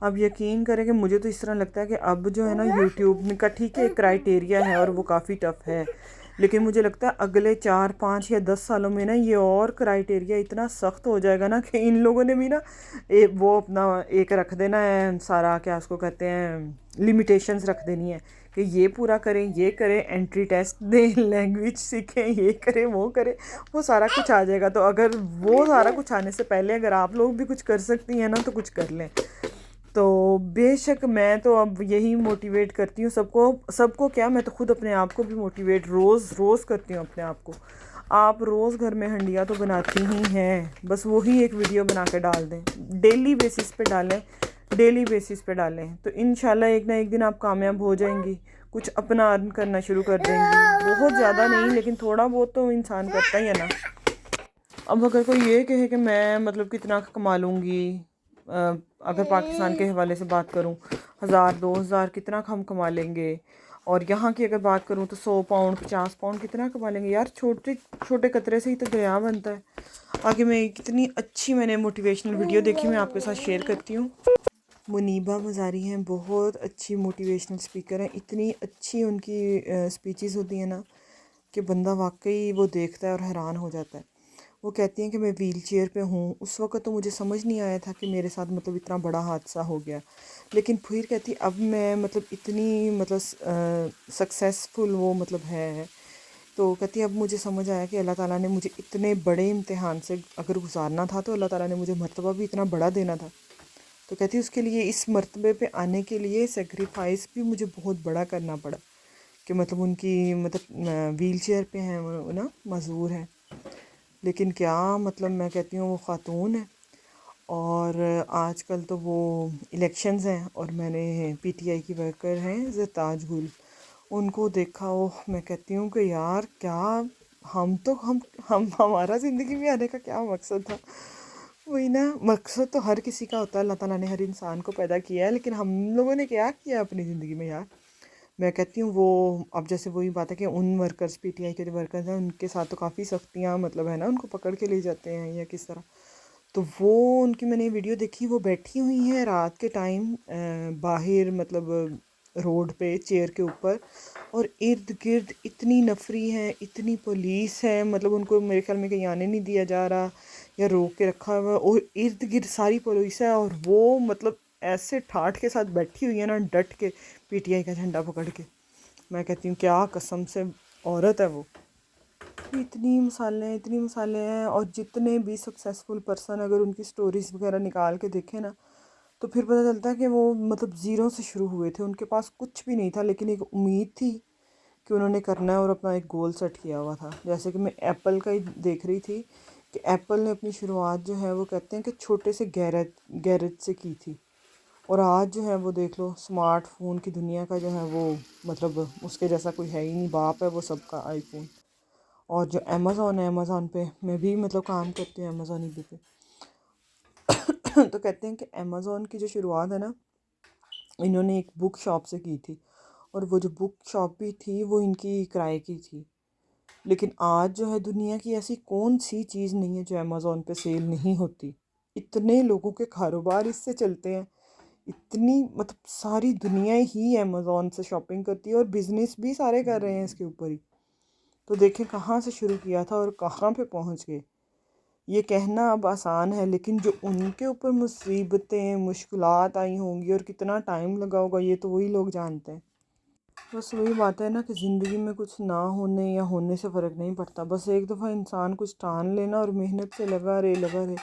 اب یقین کریں کہ مجھے تو اس طرح لگتا ہے کہ اب جو ہے نا یوٹیوب کا ٹھیک ہے کرائٹیریا ہے اور وہ کافی ٹف ہے، لیکن مجھے لگتا ہے اگلے 4 5 یا 10 سالوں میں نا یہ اور کرائٹیریا اتنا سخت ہو جائے گا نا کہ ان لوگوں نے بھی نا وہ اپنا ایک رکھ دینا ہے سارا، کیا اس کو کہتے ہیں، لمیٹیشنز رکھ دینی ہے کہ یہ پورا کریں، یہ کریں، انٹری ٹیسٹ دیں، لینگویج سیکھیں، یہ کریں، وہ سارا کچھ آ جائے گا۔ تو اگر وہ سارا کچھ آنے سے پہلے اگر آپ لوگ بھی کچھ کر سکتی ہیں نا تو کچھ کر لیں۔ تو بے شک میں تو اب یہی موٹیویٹ کرتی ہوں سب کو کیا، میں تو خود اپنے آپ کو بھی موٹیویٹ روز کرتی ہوں اپنے آپ کو۔ آپ روز گھر میں ہنڈیاں تو بناتی ہی ہیں، بس وہی ایک ویڈیو بنا کے ڈال دیں، ڈیلی بیسس پہ ڈالیں تو انشاءاللہ ایک نہ ایک دن آپ کامیاب ہو جائیں گی، کچھ اپنا ارن کرنا شروع کر دیں گی، بہت زیادہ نہیں لیکن تھوڑا بہت تو انسان کرتا ہی ہے نا۔ اب اگر کوئی یہ کہے کہ میں مطلب کتنا کما لوں گی، اگر پاکستان کے حوالے سے بات کروں 1000 2000 کتنا ہم کما لیں گے، اور یہاں کی اگر بات کروں تو 100 پاؤنڈ 50 پاؤنڈ کتنا کما لیں گے، یار چھوٹے چھوٹے قطرے سے ہی تو دریا بنتا ہے۔ آگے میں کتنی اچھی میں نے موٹیویشنل ویڈیو دیکھی، میں آپ کے ساتھ شیئر کرتی ہوں۔ منیبہ مزاری ہیں، بہت اچھی موٹیویشنل سپیکر ہیں، اتنی اچھی ان کی سپیچز ہوتی ہیں نا کہ بندہ واقعی وہ دیکھتا ہے اور حیران ہو جاتا ہے۔ وہ کہتی ہیں کہ میں ویل چیئر پہ ہوں، اس وقت تو مجھے سمجھ نہیں آیا تھا کہ میرے ساتھ مطلب اتنا بڑا حادثہ ہو گیا، لیکن پھر کہتی اب میں مطلب اتنی مطلب سکسیسفل وہ مطلب ہے، تو کہتی اب مجھے سمجھ آیا کہ اللہ تعالیٰ نے مجھے اتنے بڑے امتحان سے اگر گزارنا تھا تو اللہ تعالیٰ نے مجھے مرتبہ بھی اتنا بڑا دینا تھا۔ تو کہتی اس کے لیے اس مرتبے پہ آنے کے لیے سیکریفائس بھی مجھے بہت بڑا کرنا پڑا، کہ مطلب ان کی مطلب ویل چیئر پہ ہیں وہ نا، معذور ہیں، لیکن کیا مطلب میں کہتی ہوں وہ خاتون ہے۔ اور آج کل تو وہ الیکشنز ہیں اور میں نے پی ٹی آئی کی ورکر ہیں زرتاج گل، ان کو دیکھا، میں کہتی ہوں کہ یار کیا ہمارا زندگی میں آنے کا کیا مقصد تھا؟ وہی نا، مقصد تو ہر کسی کا ہوتا ہے، اللہ تعالیٰ نے ہر انسان کو پیدا کیا ہے، لیکن ہم لوگوں نے کیا کیا اپنی زندگی میں یار؟ میں کہتی ہوں وہ اب جیسے وہی بات ہے کہ ان ورکرز پی ٹی آئی کے جو ورکرز ہیں ان کے ساتھ تو کافی سختیاں مطلب ہے نا، ان کو پکڑ کے لے جاتے ہیں یا کس طرح، تو وہ ان کی میں نے ویڈیو دیکھی، وہ بیٹھی ہوئی ہیں رات کے ٹائم باہر مطلب روڈ پہ چیئر کے اوپر، اور ارد گرد اتنی نفری ہیں، اتنی پولیس ہے، مطلب ان کو میرے خیال میں کہیں آنے نہیں دیا جا رہا یا روک کے رکھا ہوا ہے، اور ارد گرد ساری پولیس ہے، اور وہ مطلب ایسے ٹھاٹھ کے ساتھ بیٹھی ہوئی ہے نا، ڈٹ کے پی ٹی آئی کا جھنڈا پکڑ کے۔ میں کہتی ہوں کیا قسم سے عورت ہے وہ۔ اتنی مثالیں ہیں، اور جتنے بھی سکسیسفل پرسن اگر ان کی سٹوریز وغیرہ نکال کے دیکھیں نا تو پھر پتہ چلتا ہے کہ وہ مطلب زیرو سے شروع ہوئے تھے، ان کے پاس کچھ بھی نہیں تھا لیکن ایک امید تھی کہ انہوں نے کرنا ہے اور اپنا ایک گول سیٹ کیا ہوا تھا۔ جیسے کہ میں ایپل کا ہی دیکھ رہی تھی کہ ایپل نے اپنی شروعات جو ہے وہ کہتے ہیں کہ چھوٹے سے گیرج سے کی تھی، اور آج جو ہے وہ دیکھ لو سمارٹ فون کی دنیا کا جو ہے وہ مطلب اس کے جیسا کوئی ہے ہی نہیں، باپ ہے وہ سب کا آئی فون۔ اور جو امیزون ہے، امیزون پہ میں بھی مطلب کام کرتی ہوں، امیزون ای بے پہ، تو کہتے ہیں کہ امیزون کی جو شروعات ہے نا، انہوں نے ایک بک شاپ سے کی تھی، اور وہ جو بک شاپ بھی تھی وہ ان کی کرائے کی تھی، لیکن آج جو ہے دنیا کی ایسی کون سی چیز نہیں ہے جو امیزون پہ سیل نہیں ہوتی، اتنے لوگوں کے کاروبار اس سے چلتے ہیں، اتنی مطلب ساری دنیا ہی امیزون سے شاپنگ کرتی ہے، اور بزنس بھی سارے کر رہے ہیں اس کے اوپر ہی۔ تو دیکھیں کہاں سے شروع کیا تھا اور کہاں پہ پہنچ گئے۔ یہ کہنا اب آسان ہے، لیکن جو ان کے اوپر مصیبتیں مشکلات آئی ہوں گی اور کتنا ٹائم لگا ہوگا یہ تو وہی لوگ جانتے ہیں۔ بس وہی بات ہے نا کہ زندگی میں کچھ نہ ہونے یا ہونے سے فرق نہیں پڑتا، بس ایک دفعہ انسان کچھ ٹھان لینا اور محنت سے لگا رہے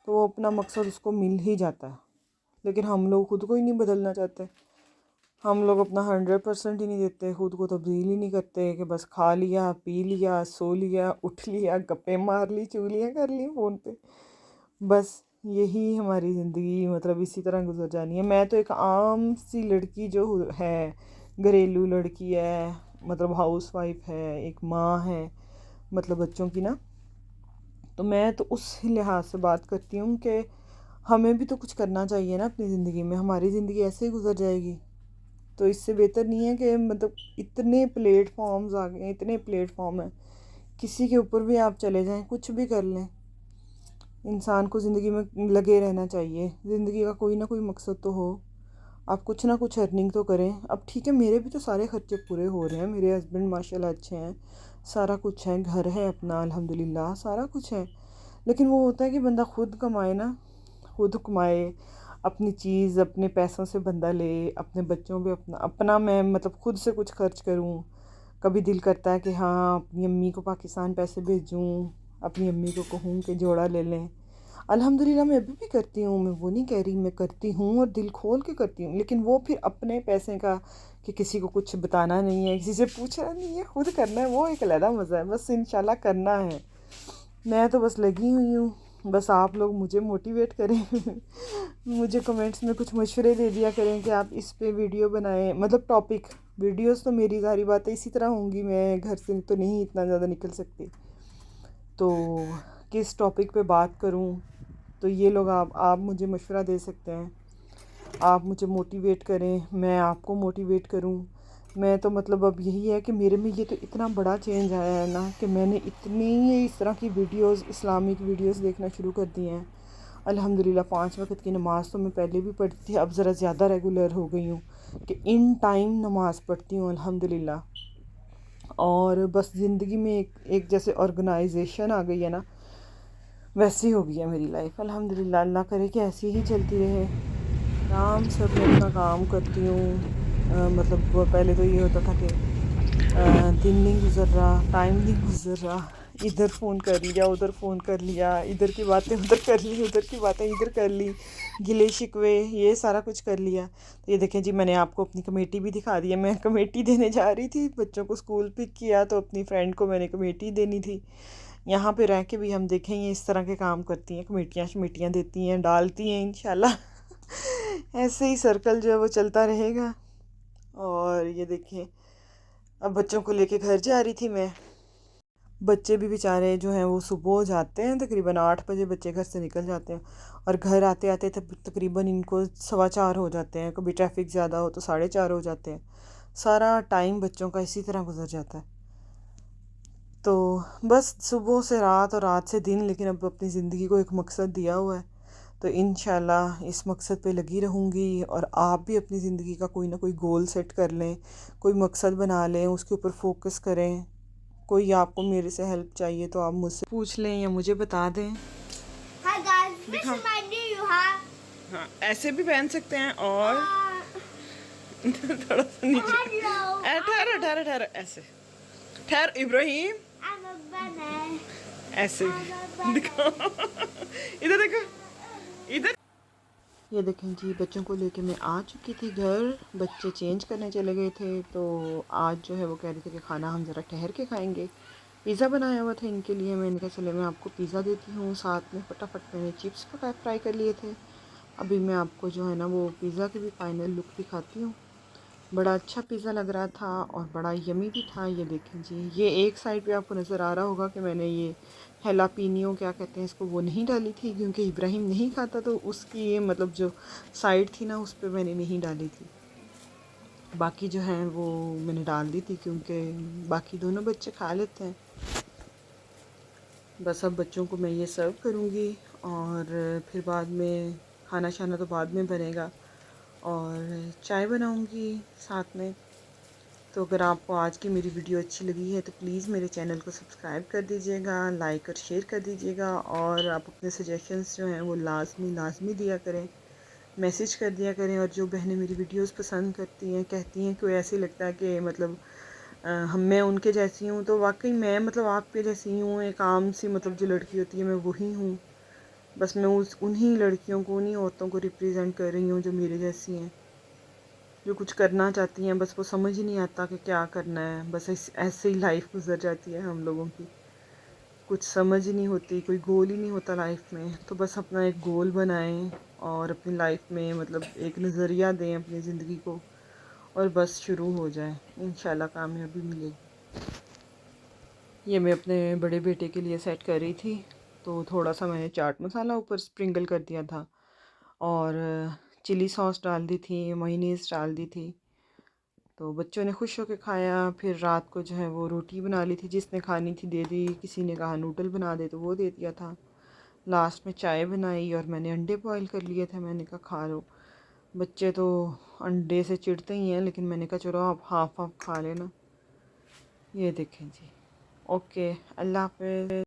تو وہ اپنا مقصد اس کو مل ہی جاتا ہے، لیکن ہم لوگ خود کو ہی نہیں بدلنا چاہتے، ہم لوگ اپنا 100% ہی نہیں دیتے، خود کو تبدیل ہی نہیں کرتے کہ بس کھا لیا پی لیا سو لیا اٹھ لیا گپیں مار لی چولیاں کر لی فون پہ، بس یہی ہماری زندگی مطلب اسی طرح گزر جانی ہے۔ میں تو ایک عام سی لڑکی جو ہے، گھریلو لڑکی ہے، مطلب ہاؤس وائف ہے، ایک ماں ہے مطلب بچوں کی نا، تو میں تو اس لحاظ سے بات کرتی ہوں کہ ہمیں بھی تو کچھ کرنا چاہیے نا اپنی زندگی میں، ہماری زندگی ایسے ہی گزر جائے گی، تو اس سے بہتر نہیں ہے کہ مطلب اتنے پلیٹ فارمز آ گئے ہیں، اتنے پلیٹ فارم ہیں، کسی کے اوپر بھی آپ چلے جائیں کچھ بھی کر لیں، انسان کو زندگی میں لگے رہنا چاہیے، زندگی کا کوئی نہ کوئی مقصد تو ہو، آپ کچھ نہ کچھ ارننگ تو کریں۔ اب ٹھیک ہے میرے بھی تو سارے خرچے پورے ہو رہے ہیں، میرے ہسبینڈ ماشاء اللہ اچھے ہیں، سارا کچھ ہے، گھر ہے اپنا الحمدللہ، سارا کچھ ہے، لیکن وہ ہوتا ہے کہ بندہ خود کمائے نا، خود کمائے اپنی چیز، اپنے پیسوں سے بندہ لے، اپنے بچوں پہ اپنا میں مطلب خود سے کچھ خرچ کروں۔ کبھی دل کرتا ہے کہ ہاں اپنی امی کو پاکستان پیسے بھیجوں، اپنی امی کو کہوں کہ جوڑا لے لیں۔ الحمدللہ میں ابھی بھی کرتی ہوں، میں وہ نہیں کہہ رہی، میں کرتی ہوں اور دل کھول کے کرتی ہوں، لیکن وہ پھر اپنے پیسے کا کہ کسی کو کچھ بتانا نہیں ہے، کسی سے پوچھنا نہیں ہے، خود کرنا ہے، وہ ایک علیحدہ مزہ ہے، بس انشاءاللہ کرنا ہے۔ میں تو بس لگی ہوئی ہوں، بس آپ لوگ مجھے موٹیویٹ کریں مجھے کمنٹس میں کچھ مشورے دے دیا کریں کہ آپ اس پہ ویڈیو بنائیں، مطلب ٹاپک، ویڈیوز تو میری ظاہری بات ہے اسی طرح ہوں گی، میں گھر سے تو نہیں اتنا زیادہ نکل سکتی، تو کس ٹاپک پہ بات کروں، تو یہ لوگ آپ مجھے مشورہ دے سکتے ہیں، آپ مجھے موٹیویٹ کریں، میں آپ کو موٹیویٹ کروں۔ میں تو مطلب اب یہی ہے کہ میرے میں یہ تو اتنا بڑا چینج آیا ہے نا کہ میں نے اتنی اس طرح کی ویڈیوز، اسلامک ویڈیوز دیکھنا شروع کر دی ہیں الحمدللہ۔ 5 وقت کی نماز تو میں پہلے بھی پڑھتی تھی، اب ذرا زیادہ ریگولر ہو گئی ہوں کہ ان ٹائم نماز پڑھتی ہوں الحمدللہ۔ اور بس زندگی میں ایک جیسے آرگنائزیشن آ گئی ہے نا، ویسی ہو گئی ہے میری لائف الحمدللہ۔ اللہ کرے کہ ایسی ہی چلتی رہے، آرام سے میں اپنا کام کرتی ہوں۔ مطلب پہلے تو یہ ہوتا تھا کہ دن نہیں گزر رہا، ٹائم نہیں گزر رہا، ادھر فون کر لیا، ادھر فون کر لیا، ادھر کی باتیں ادھر کر لی، ادھر کی باتیں ادھر کر لی، گلے شکوے یہ سارا کچھ کر لیا۔ تو یہ دیکھیں جی، میں نے آپ کو اپنی کمیٹی بھی دکھا دی ہے، میں کمیٹی دینے جا رہی تھی، بچوں کو اسکول پک کیا تو اپنی فرینڈ کو میں نے کمیٹی دینی تھی۔ یہاں پہ رہ کے بھی ہم دیکھیں یہ اس طرح کے کام کرتی ہیں، کمیٹیاں شمیٹیاں دیتی ہیں، ڈالتی ہیں انشاءاللہ ایسے ہی سرکل جو ہے وہ چلتا رہے گا۔ اور یہ دیکھیں اب بچوں کو لے کے گھر جا رہی تھی میں، بچے بھی بیچارے جو ہیں وہ صبح جاتے ہیں، تقریباً 8 بجے بچے گھر سے نکل جاتے ہیں، اور گھر آتے آتے تقریباً ان کو 4:15 ہو جاتے ہیں، کبھی ٹریفک زیادہ ہو تو 4:30 ہو جاتے ہیں، سارا ٹائم بچوں کا اسی طرح گزر جاتا ہے۔ تو بس صبح سے رات اور رات سے دن، لیکن اب اپنی زندگی کو ایک مقصد دیا ہوا ہے، تو انشاءاللہ اس مقصد پہ لگی رہوں گی، اور آپ بھی اپنی زندگی کا کوئی نہ کوئی گول سیٹ کر لیں، کوئی مقصد بنا لیں، اس کے اوپر فوکس کریں۔ کوئی آپ کو میرے سے ہیلپ چاہیے تو آپ مجھ سے پوچھ لیں یا مجھے بتا دیں۔ Hi guys, this is my new hat. ہاں ایسے بھی پہن سکتے ہیں، اور تھوڑا سا نیچے، Hello. ٹھہرو ٹھہرو ٹھہرو، ایسے ٹھہر ابراہیم، I'm a bunny. ایسے I'm a bunny. دکھاؤ، ادھر دیکھو ادھر۔ یہ دیکھیں جی، بچوں کو لے کے میں آ چکی تھی گھر، بچے چینج کرنے چلے گئے تھے، تو آج جو ہے وہ کہہ رہے تھے کہ کھانا ہم ذرا ٹھہر کے کھائیں گے، پیزا بنایا ہوا تھا ان کے لیے، میں نے کہا چلے میں آپ کو پیزا دیتی ہوں، ساتھ میں فٹافٹ میں نے چپس فرائی کر لیے تھے۔ ابھی میں آپ کو جو ہے نا وہ پیزا کی بھی فائنل لک دکھاتی ہوں۔ بڑا اچھا پیزا لگ رہا تھا اور بڑا یمی بھی تھا۔ یہ دیکھیں جی، یہ ایک سائڈ پہ آپ کو نظر آ رہا ہوگا کہ میں نے یہ ہیلاپینیو کیا کہتے ہیں اس کو، وہ نہیں ڈالی تھی کیونکہ ابراہیم نہیں کھاتا، تو اس کی یہ مطلب جو سائڈ تھی نا اس پہ میں نے نہیں ڈالی تھی، باقی جو ہیں وہ میں نے ڈال دی تھی کیونکہ باقی دونوں بچے کھا لیتے ہیں۔ بس اب بچوں کو میں یہ سرو کروں گی، اور پھر بعد میں کھانا شانا تو بعد میں بنے گا، اور چائے بناؤں گی ساتھ میں۔ تو اگر آپ کو آج کی میری ویڈیو اچھی لگی ہے تو پلیز میرے چینل کو سبسکرائب کر دیجیے گا، لائک اور شیئر کر دیجیے گا، اور آپ اپنے سجیشنز جو ہیں وہ لازمی دیا کریں، میسیج کر دیا کریں، اور جو بہنیں میری ویڈیوز پسند کرتی ہیں، کہتی ہیں کہ ایسے لگتا ہے کہ مطلب میں ان کے جیسی ہوں، تو واقعی میں مطلب آپ کے جیسی ہی ہوں، ایک عام سی مطلب جو لڑکی ہوتی ہے میں وہی ہوں، بس میں انہی لڑکیوں کو، انہی عورتوں کو ریپریزنٹ کر رہی ہوں جو میرے جیسی ہیں، جو کچھ کرنا چاہتی ہیں، بس وہ سمجھ ہی نہیں آتا کہ کیا کرنا ہے، بس ایسے ہی لائف گزر جاتی ہے ہم لوگوں کی، کچھ سمجھ ہی نہیں ہوتی، کوئی گول ہی نہیں ہوتا لائف میں، تو بس اپنا ایک گول بنائیں اور اپنی لائف میں مطلب ایک نظریہ دیں اپنی زندگی کو، اور بس شروع ہو جائیں، انشاءاللہ کامیابی ملے گی۔ یہ میں اپنے بڑے بیٹے کے لیے سیٹ کر رہی تھی، تو تھوڑا سا میں نے چاٹ مسالہ اوپر سپرنگل کر دیا تھا، اور چلی سوس ڈال دی تھی، میونیز ڈال دی تھی، تو بچوں نے خوش ہو کے کھایا۔ پھر رات کو جو ہے وہ روٹی بنا لی تھی، جس نے کھانی تھی دے دی، کسی نے کہا نوڈل بنا دے تو وہ دے دیا تھا۔ لاسٹ میں چائے بنائی اور میں نے انڈے بوائل کر لیے تھے. میں نے کہا کھا لو. بچے تو انڈے سے چڑتے ہی ہیں لیکن میں نے کہا چلو آپ ہاف کھا لینا. یہ دیکھیں جی. اوکے اللہ حافظ.